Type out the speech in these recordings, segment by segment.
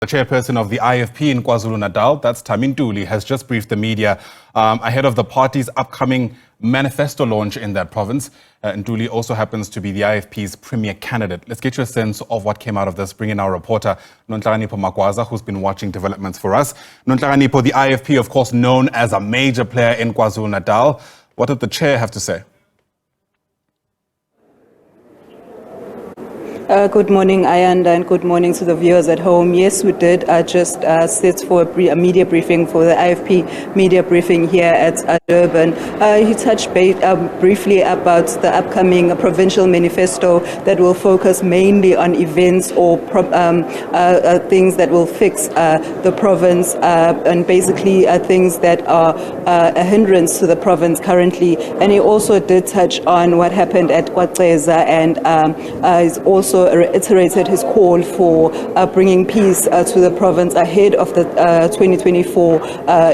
The chairperson of the IFP in KwaZulu-Natal, that's Thami Ntuli, has just briefed the media ahead of the party's upcoming manifesto launch in that province. Ntuli also happens to be the IFP's premier candidate. Let's get you a sense of what came out of this. Bring in our reporter, Nonhlakanipho Magwaza, who's been watching developments for us. Nonhlakanipho, the IFP, of course, known as a major player in KwaZulu-Natal. What did the chair have to say? Good morning, Ayanda, and good morning to the viewers at home. Yes, we did just sit for a media briefing for the IFP media briefing here at Durban. He touched briefly about the upcoming provincial manifesto that will focus mainly on events or things that will fix the province and basically things that are a hindrance to the province currently. And he also did touch on what happened at KwaZulu-Natal and is also reiterated his call for bringing peace to the province ahead of the 2024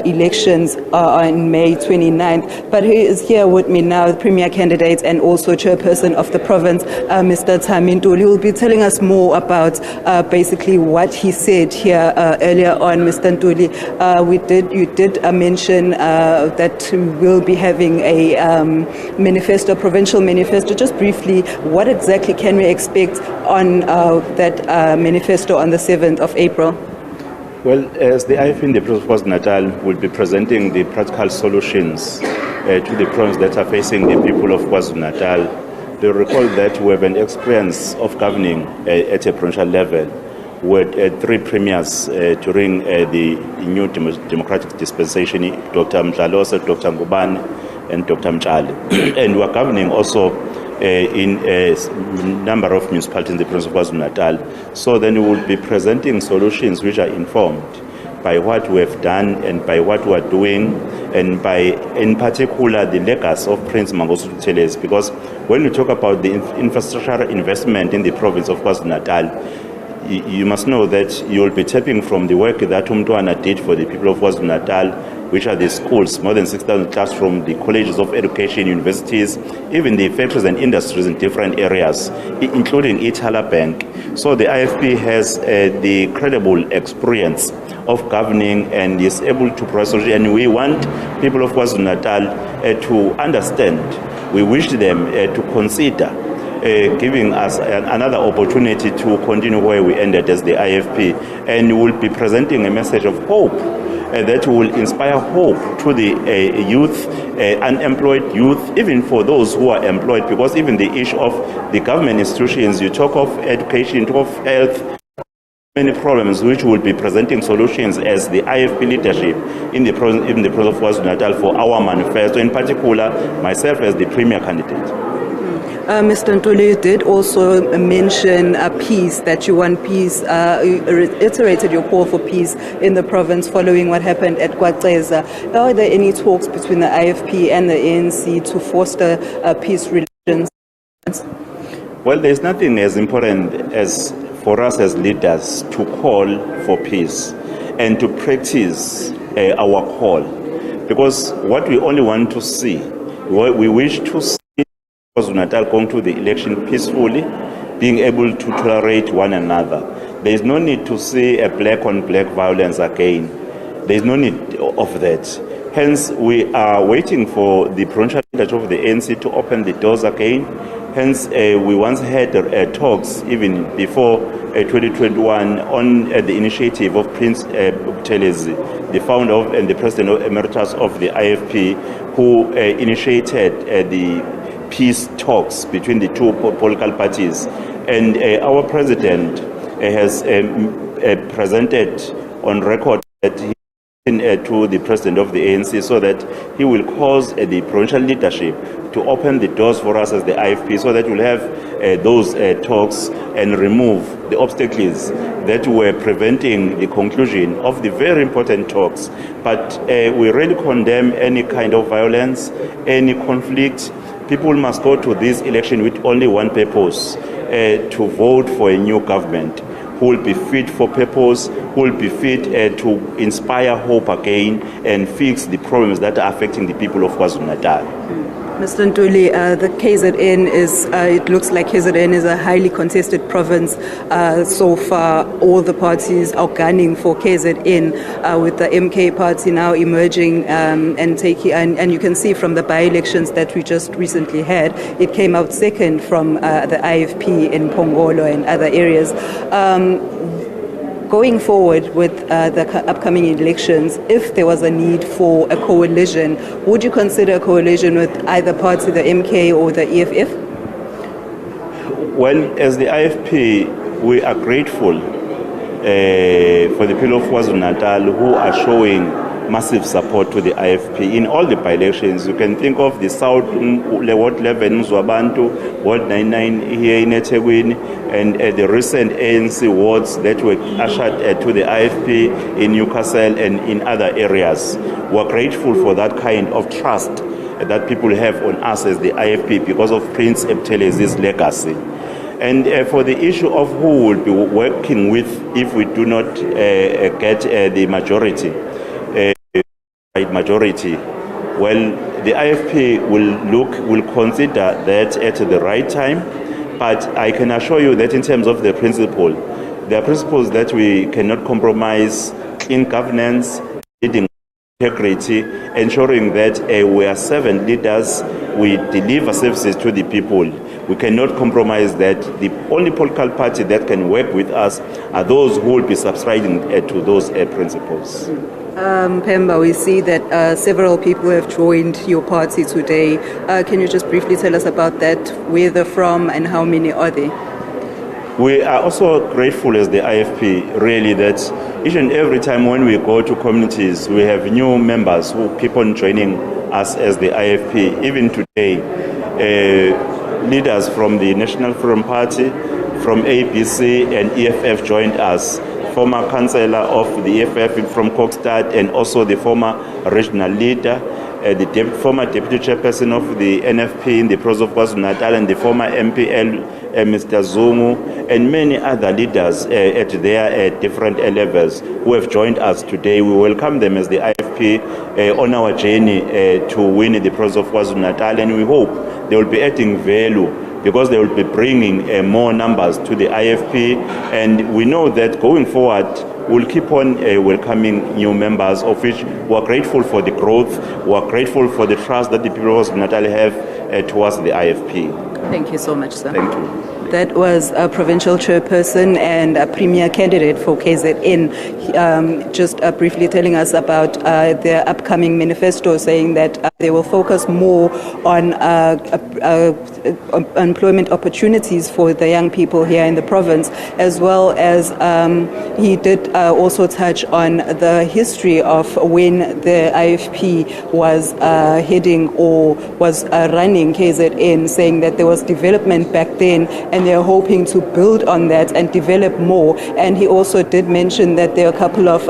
elections on May 29th. But he is here with me now, the premier candidate and also chairperson of the province, Mr. Thami Ntuli. He will be telling us more about basically what he said here earlier on. Mr. Ntuli, you did mention that we will be having a manifesto, provincial manifesto. Just briefly, what exactly can we expect on that manifesto on the 7th of April? Well, as the IFP in the province of KwaZulu-Natal will be presenting the practical solutions to the problems that are facing the people of KwaZulu-Natal. You'll recall that we have an experience of governing at a provincial level with three premiers during the new democratic dispensation, Dr. Mdlalose, Dr. Ngubane, and Dr. Mtshali. And we are governing also in a number of municipalities in the province of KwaZulu-Natal. So then we will be presenting solutions which are informed by what we have done and by what we are doing, and by, in particular, the legacy of Prince Magwaza Buthelezi. Because when we talk about the infrastructure investment in the province of KwaZulu-Natal, you must know that you will be tapping from the work that Umntwana did for the people of KwaZulu-Natal, which are the schools, more than 6,000 classrooms, the colleges of education, universities, even the factories and industries in different areas, including Ithala Bank. So the IFP has the credible experience of governing and is able to provide, and we want people of KwaZulu-Natal to understand. We wish them to consider giving us another opportunity to continue where we ended as the IFP, and we will be presenting a message of hope that will inspire hope to the youth, unemployed youth, even for those who are employed, because even the issue of the government institutions, you talk of education, you talk of health, many problems which will be presenting solutions as the IFP leadership in the province of KwaZulu-Natal for our manifesto, in particular myself as the premier candidate. Mr. Ntuli did also mention peace, that you want peace, reiterated your call for peace in the province following what happened at KwaZulu-Natal. Are there any talks between the IFP and the ANC to foster peace relations? Well, there's nothing as important as for us as leaders to call for peace and to practice our call. Because what we only want to see, what we wish to see, KwaZulu-Natal going to the election peacefully, being able to tolerate one another. There is no need to see a black-on-black violence again. There is no need of that. Hence, we are waiting for the provincial leadership of the ANC to open the doors again. Hence, we once had talks even before 2021 on the initiative of Prince Buthelezi, the founder of, and the president emeritus of the IFP, who initiated the peace talks between the two political parties. And our president has presented on record that he to the president of the ANC so that he will cause the provincial leadership to open the doors for us as the IFP, so that we'll have those talks and remove the obstacles that were preventing the conclusion of the very important talks. But we really condemn any kind of violence, any conflict. People must go to this election with only one purpose, to vote for a new government who will be fit for purpose, who will be fit to inspire hope again and fix the problems that are affecting the people of KwaZulu-Natal. Mr. Ntuli, the KZN is, it looks like KZN is a highly contested province. So far, all the parties are gunning for KZN, with the MK party now emerging and you can see from the by-elections that we just recently had, it came out second from the IFP in Pongolo and other areas. Going forward with the upcoming elections, if there was a need for a coalition, would you consider a coalition with either party, the MK or the EFF? Well, as the IFP, we are grateful for the people of KwaZulu-Natal who are showing massive support to the IFP in all the by-elections. You can think of the South, Ward 11, Zwabantu, Ward 99 here in eThekwini, and the recent ANC wards that were ushered to the IFP in Newcastle and in other areas. We're grateful for that kind of trust that people have on us as the IFP because of Prince Ebuthelez's legacy. And for the issue of who will be working with if we do not get the majority, well, the IFP will consider that at the right time, but I can assure you that in terms of the principle, there are principles that we cannot compromise: clean governance, leading integrity, ensuring that we are servant leaders, we deliver services to the people. We cannot compromise that. The only political party that can work with us are those who will be subscribing to those principles. Pemba, we see that several people have joined your party today. Can you just briefly tell us about that, where they're from and how many are they? We are also grateful as the IFP, really, that each and every time when we go to communities, we have new members who keep on joining us as the IFP. Even today, leaders from the National Freedom Party, from ABC and EFF joined us. Former councillor of the EFF from Kokstad and also the former regional leader, the former deputy chairperson of the NFP in the province of KwaZulu-Natal, and the former MPL, Mr. Zungu, and many other leaders at their different levels who have joined us today. We welcome them as the IFP on our journey to win the province of KwaZulu-Natal, and we hope they will be adding value because they will be bringing more numbers to the IFP, and we know that going forward we'll keep on welcoming new members, of which we are grateful for the growth, we are grateful for the trust that the people of KwaZulu-Natal have towards the IFP. Thank you so much, sir. Thank you. That was a provincial chairperson and a premier candidate for KZN, just briefly telling us about their upcoming manifesto, saying that they will focus more on employment opportunities for the young people here in the province, as well as he did also touch on the history of when the IFP was heading or was running KZN, saying that there was development back then, and they're hoping to build on that and develop more. And he also did mention that there are a couple of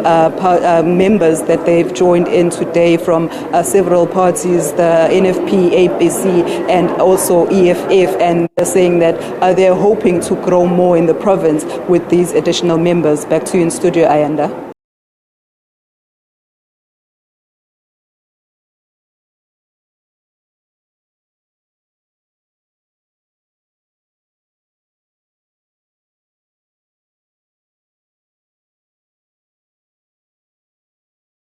members that they've joined in today from several parties, the NFP, ABC, and also EFF, and they're saying that they're hoping to grow more in the province with these additional members. Back to you in studio, Ayanda.